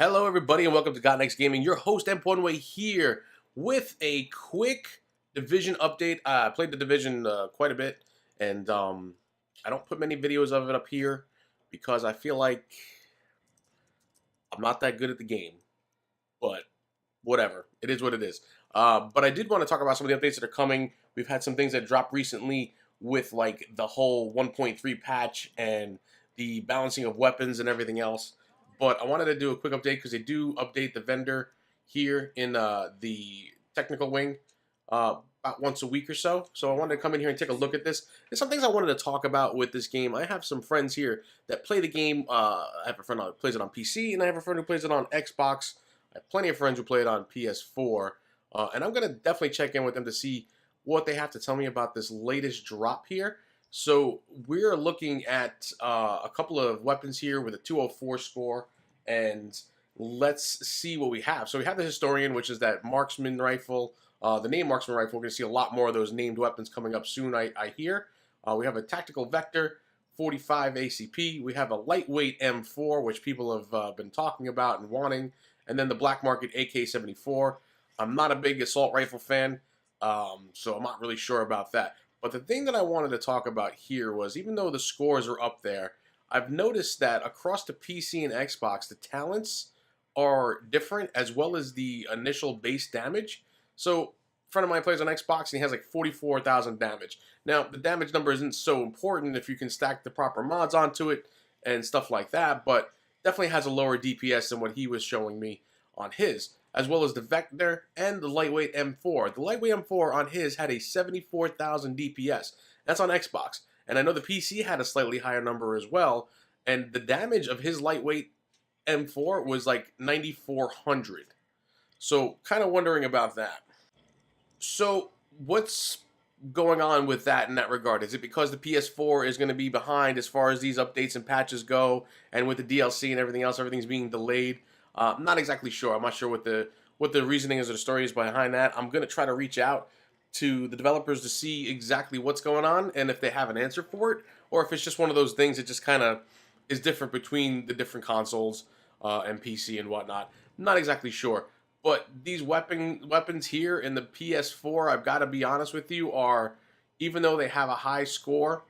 Hello, everybody, and welcome to God Next Gaming. Your host, M1way, here with a quick Division update. I played the Division quite a bit, and I don't put many videos of it up here because I feel like I'm not that good at the game. But whatever, it is what it is. But I did want to talk about some of the updates that are coming. We've had some things that dropped recently with like the whole 1.3 patch and the balancing of weapons and everything else. But I wanted to do a quick update because they do update the vendor here in the technical wing about once a week or so. So I wanted to come in here and take a look at this. There's some things I wanted to talk about with this game. I have some friends here that play the game. I have a friend who plays it on PC, and I have a friend who plays it on Xbox. I have plenty of friends who play it on PS4, and I'm going to definitely check in with them to see what they have to tell me about this latest drop here. So we're looking at a couple of weapons here with a 204 score, and let's see what we have. So we have the Historian, which is that marksman rifle, the name marksman rifle. We're going to see a lot more of those named weapons coming up soon, I hear. We have a tactical vector, 45 ACP. We have a lightweight M4, which people have been talking about and wanting. And then the black market AK-74. I'm not a big assault rifle fan, so I'm not really sure about that. But the thing that I wanted to talk about here was, even though the scores are up there, I've noticed that across the PC and Xbox, the talents are different, as well as the initial base damage. So, a friend of mine plays on Xbox, and he has like 44,000 damage. Now, the damage number isn't so important if you can stack the proper mods onto it and stuff like that, but definitely has a lower DPS than what he was showing me on his, as well as the Vector and the lightweight M4. The lightweight M4 on his had a 74,000 DPS. That's on Xbox. And I know the PC had a slightly higher number as well, and the damage of his lightweight M4 was like 9,400. So, kind of wondering about that. So, what's going on with that in that regard? Is it because the PS4 is going to be behind as far as these updates and patches go, and with the DLC and everything else, everything's being delayed? I'm not exactly sure. I'm not sure what the reasoning is or the story is behind that. I'm going to try to reach out to the developers to see exactly what's going on and if they have an answer for it, or if it's just one of those things that just kind of is different between the different consoles and PC and whatnot. I'm not exactly sure. But these weapons here in the PS4, I've got to be honest with you, are, even though they have a high score,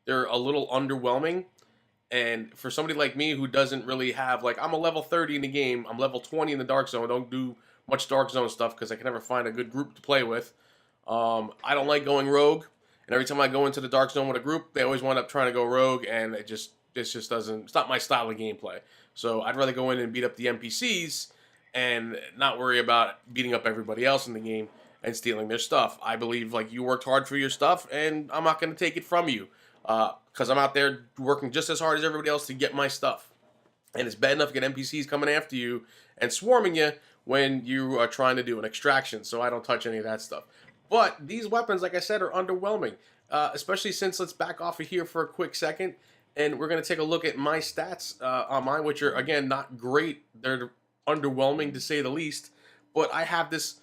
they're a little underwhelming. And for somebody like me who doesn't really have, like, I'm a level 30 in the game, I'm level 20 in the Dark Zone, I don't do much Dark Zone stuff because I can never find a good group to play with. I don't like going rogue, and every time I go into the Dark Zone with a group, they always wind up trying to go rogue, and it just doesn't, it's not my style of gameplay. So I'd rather go in and beat up the NPCs and not worry about beating up everybody else in the game and stealing their stuff. I believe, like, you worked hard for your stuff, and I'm not going to take it from you. Because I'm out there working just as hard as everybody else to get my stuff. And it's bad enough to get NPCs coming after you and swarming you when you are trying to do an extraction, so I don't touch any of that stuff. But these weapons, like I said, are underwhelming, especially since, let's back off of here for a quick second, and we're going to take a look at my stats on mine, which are, again, not great. They're underwhelming, to say the least, but I have this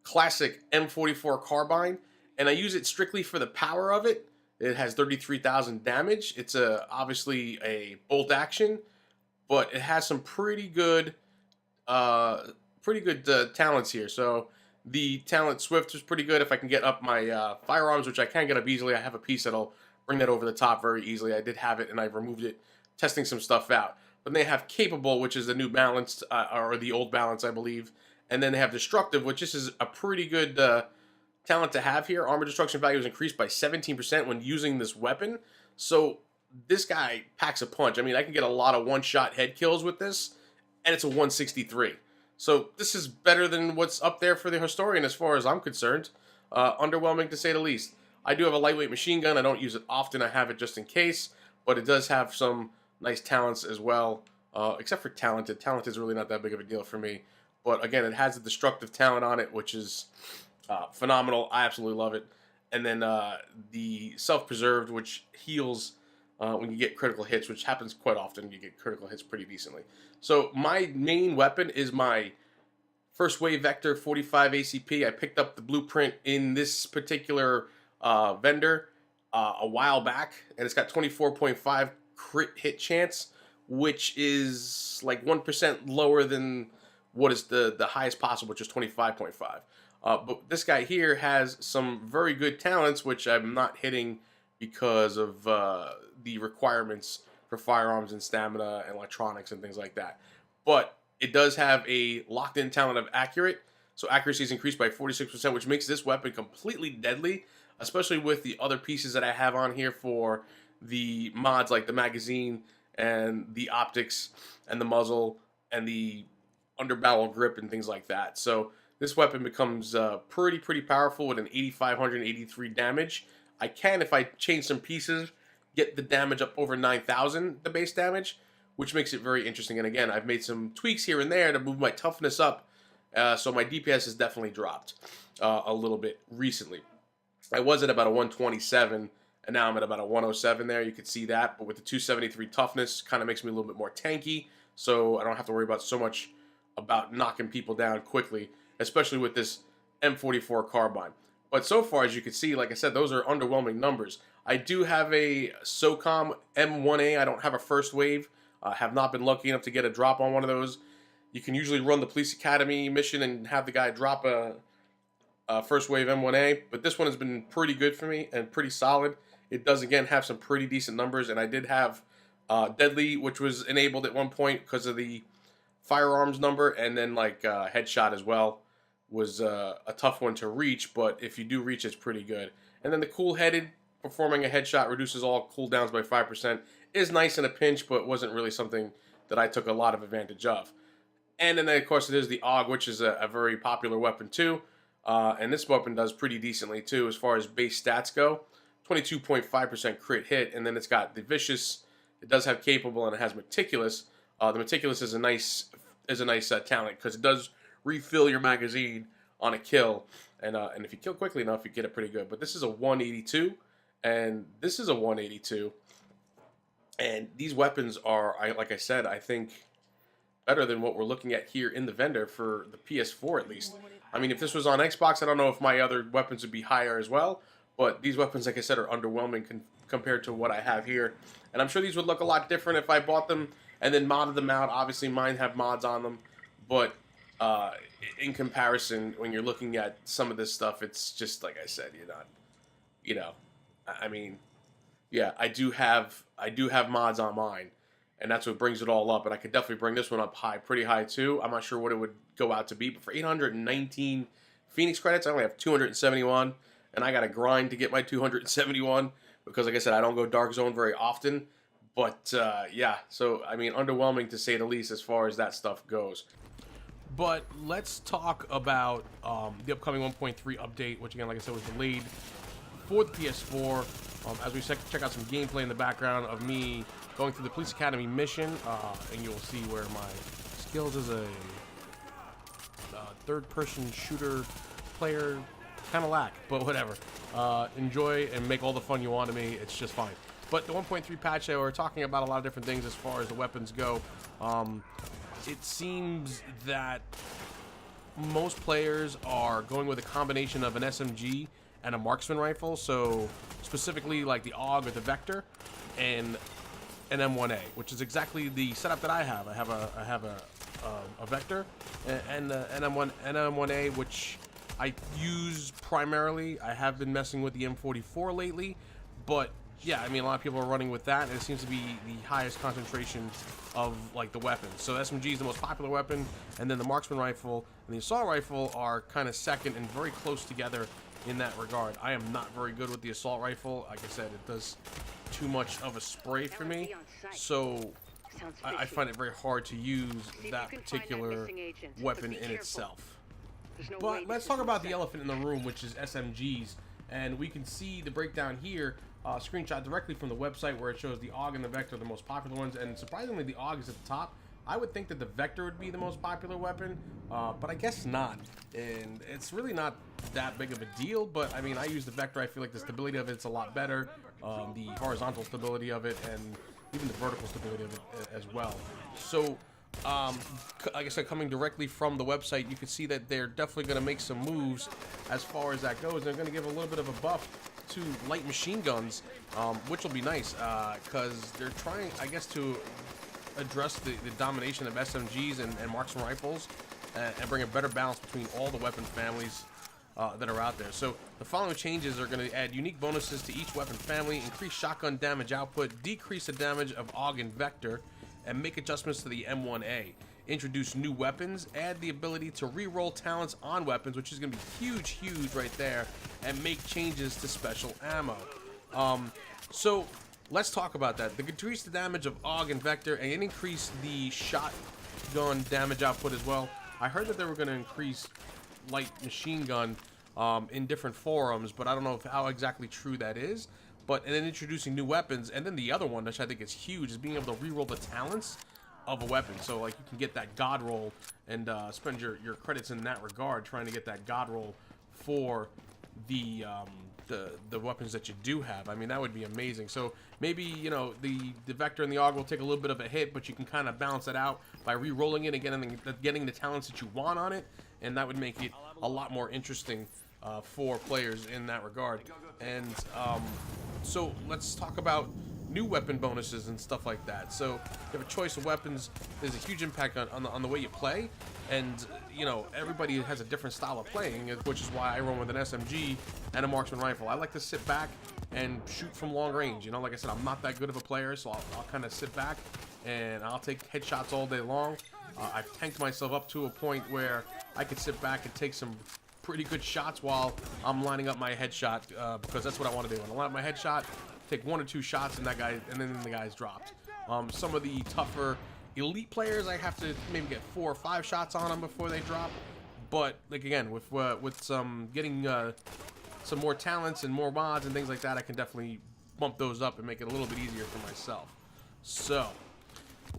classic M44 carbine, and I use it strictly for the power of it. It has 33,000 damage. It's obviously a bolt action, but it has some pretty good talents here. So the talent Swift is pretty good. If I can get up my firearms, which I can get up easily, I have a piece that'll bring that over the top very easily. I did have it, and I removed it, testing some stuff out. But they have Capable, which is the new Balanced, or the old Balance, I believe. And then they have Destructive, which this is a pretty good talent to have here. Armor destruction value is increased by 17% when using this weapon. So this guy packs a punch. I mean, I can get a lot of one-shot head kills with this, and it's a 163. So this is better than what's up there for the Historian as far as I'm concerned. Underwhelming, to say the least. I do have a lightweight machine gun. I don't use it often. I have it just in case, but it does have some nice talents as well, except for Talented. Talented is really not that big of a deal for me. But again, it has a destructive talent on it, which is phenomenal. I absolutely love it. And then the Self-Preserved, which heals when you get critical hits, which happens quite often. You get critical hits pretty decently. So my main weapon is my First Wave Vector 45 ACP. I picked up the blueprint in this particular vendor a while back, and it's got 24.5 crit hit chance, which is like 1% lower than what is the highest possible, which is 25.5. But this guy here has some very good talents, which I'm not hitting because of the requirements for firearms and stamina and electronics and things like that. But it does have a locked-in talent of accurate, so accuracy is increased by 46%, which makes this weapon completely deadly, especially with the other pieces that I have on here for the mods, like the magazine and the optics and the muzzle and the under barrel grip and things like that. So this weapon becomes pretty powerful with an 8,583 damage. I can, if I change some pieces, get the damage up over 9,000, the base damage, which makes it very interesting. And again, I've made some tweaks here and there to move my toughness up, so my DPS has definitely dropped a little bit recently. I was at about a 127, and now I'm at about a 107 there. You can see that, but with the 273 toughness, kind of makes me a little bit more tanky, so I don't have to worry about so much about knocking people down quickly, especially with this M44 carbine. But so far, as you can see, like I said, those are underwhelming numbers. I do have a SOCOM M1A. I don't have a first wave. I have not been lucky enough to get a drop on one of those. You can usually run the police academy mission and have the guy drop a first wave M1A, but this one has been pretty good for me and pretty solid. It does, again, have some pretty decent numbers, and I did have Deadly, which was enabled at one point because of the firearms number, and then like Headshot as well was a tough one to reach, but if you do reach, it's pretty good. And then the Cool-Headed, performing a headshot reduces all cooldowns by 5%, is nice in a pinch, but wasn't really something that I took a lot of advantage of. And then, of course, it is the AUG, which is a very popular weapon too. And this weapon does pretty decently too as far as base stats go. 22.5% crit hit, and then it's got the Vicious. It does have Capable, and it has Meticulous. The Meticulous is a nice talent because it does refill your magazine on a kill, and if you kill quickly enough, you get it pretty good. But this is a 182, and this is a 182, and these weapons are, like I said, I think better than what we're looking at here in the vendor for the PS4 at least. I mean, if this was on Xbox, I don't know if my other weapons would be higher as well, but these weapons, like I said, are underwhelming compared to what I have here. And I'm sure these would look a lot different if I bought them and then modded them out. Obviously, mine have mods on them, but in comparison, when you're looking at some of this stuff, it's just, like I said, I mean, yeah, I do have mods on mine, and that's what brings it all up. And I could definitely bring this one up pretty high too. I'm not sure what it would go out to be, but for 819 Phoenix credits, I only have 271, and I got to grind to get my 271 because, like I said, I don't go Dark Zone very often. But yeah, so I mean, underwhelming to say the least as far as that stuff goes. But let's talk about the upcoming 1.3 update, which again, like I said, was delayed for the PS4. As we check out some gameplay in the background of me going through the Police Academy mission, and you'll see where my skills as a third-person shooter player kind of lack, but whatever. Enjoy and make all the fun you want of me. It's just fine. But the 1.3 patch, they were talking about a lot of different things as far as the weapons go. It seems that most players are going with a combination of an SMG and a marksman rifle, so specifically like the AUG or the Vector, and an M1A, which is exactly the setup that I have. I have a Vector and an M1A, which I use primarily. I have been messing with the M44 lately, but yeah, I mean, a lot of people are running with that, and it seems to be the highest concentration of like the weapons. So SMG is the most popular weapon, and then the marksman rifle and the assault rifle are kind of second and very close together in that regard. I am not very good with the assault rifle. Like I said, it does too much of a spray for me, so I find it very hard to use that particular weapon in itself. But let's talk about the elephant in the room, which is SMGs, and we can see the breakdown here. Screenshot directly from the website where it shows the AUG and the Vector are the most popular ones, and surprisingly the AUG is at the top. I would think that the Vector would be the most popular weapon, but I guess not, and it's really not that big of a deal. But I mean, I use the Vector. I feel like the stability of it's a lot better, the horizontal stability of it, and even the vertical stability of it as well. So like I said, coming directly from the website, you can see that they're definitely going to make some moves as far as that goes. They're going to give a little bit of a buff to light machine guns, which will be nice, because they're trying, I guess, to address the domination of SMGs and marksman rifles, and bring a better balance between all the weapon families that are out there. So the following changes are going to add unique bonuses to each weapon family, increase shotgun damage output, decrease the damage of AUG and Vector, and make adjustments to the M1A. Introduce new weapons, add the ability to re-roll talents on weapons, which is going to be huge right there, and make changes to special ammo. So let's talk about that. They decrease the damage of AUG and Vector and increase the shotgun damage output as well. I heard that they were going to increase light machine gun in different forums, but I don't know how exactly true that is. And then introducing new weapons, and then the other one, which I think is huge, is being able to re-roll the talents of a weapon. So like you can get that God roll and spend your credits in that regard, trying to get that God roll for the weapons that you do have. I mean, that would be amazing. So maybe, you know, the Vector and the AUG will take a little bit of a hit, but you can kind of balance it out by re-rolling it and getting the talents that you want on it, and that would make it a lot more interesting for players in that regard. And so let's talk about new weapon bonuses and stuff like that. So you have a choice of weapons. There's a huge impact on the way you play, and you know, everybody has a different style of playing, which is why I run with an SMG and a marksman rifle. I like to sit back and shoot from long range. You know, like I said, I'm not that good of a player, so I'll kind of sit back and I'll take headshots all day long. I've tanked myself up to a point where I could sit back and take some pretty good shots while I'm lining up my headshot, because that's what I want to do. When I line up my headshot, take 1 or 2 shots, and then the guy's dropped. Some of the tougher elite players, I have to maybe get 4 or 5 shots on them before they drop. But like again, with some getting some more talents and more mods and things like that, I can definitely bump those up and make it a little bit easier for myself. So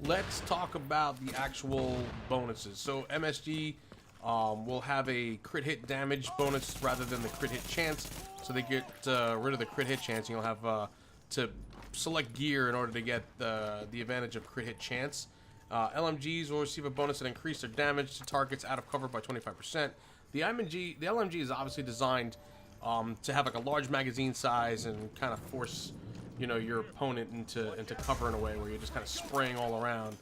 let's talk about the actual bonuses. So MSG will have a crit hit damage bonus rather than the crit hit chance. So they get rid of the crit hit chance. You'll have to select gear in order to get the advantage of crit hit chance. LMGs will receive a bonus that increase their damage to targets out of cover by 25%. The LMG is obviously designed to have like a large magazine size and kind of force, you know, your opponent into cover in a way where you're just kind of spraying all around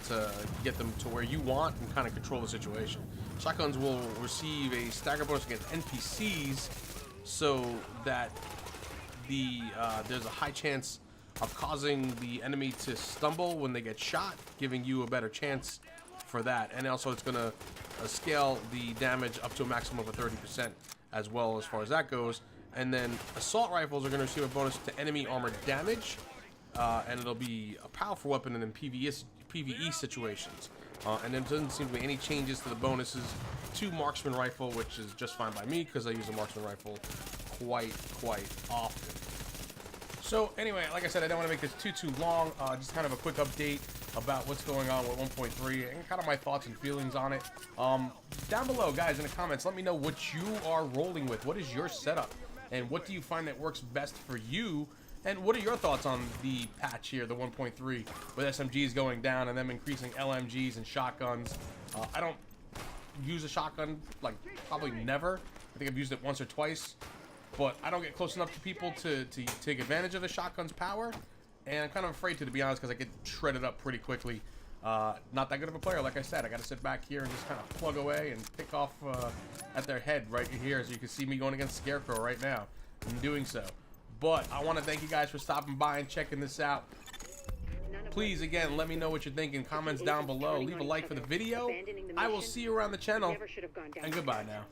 to get them to where you want and kind of control the situation. Shotguns will receive a stagger bonus against NPCs, so that there's a high chance of causing the enemy to stumble when they get shot, giving you a better chance for that. And also it's going to scale the damage up to a maximum of 30% as well, as far as that goes. And then assault rifles are going to receive a bonus to enemy armor damage, and it'll be a powerful weapon in PvE situations. And there doesn't seem to be any changes to the bonuses to marksman rifle, which is just fine by me because I use a marksman rifle quite often. So anyway, like I said, I don't want to make this too long. Just kind of a quick update about what's going on with 1.3 and kind of my thoughts and feelings on it. Down below, guys, in the comments, let me know what you are rolling with. What is your setup? And what do you find that works best for you? And what are your thoughts on the patch here, the 1.3, with SMGs going down and them increasing LMGs and shotguns? I don't use a shotgun, like, probably never. I think I've used it once or twice. But I don't get close enough to people to take advantage of the shotgun's power. And I'm kind of afraid to be honest, because I get shredded up pretty quickly. Not that good of a player, like I said. I got to sit back here and just kind of plug away and pick off at their head right here. As you can see me going against Scarecrow right now and doing so. But I want to thank you guys for stopping by and checking this out. Please, again, let me know what you're thinking. Comments down below. Leave a like for the video. I will see you around the channel. And goodbye now.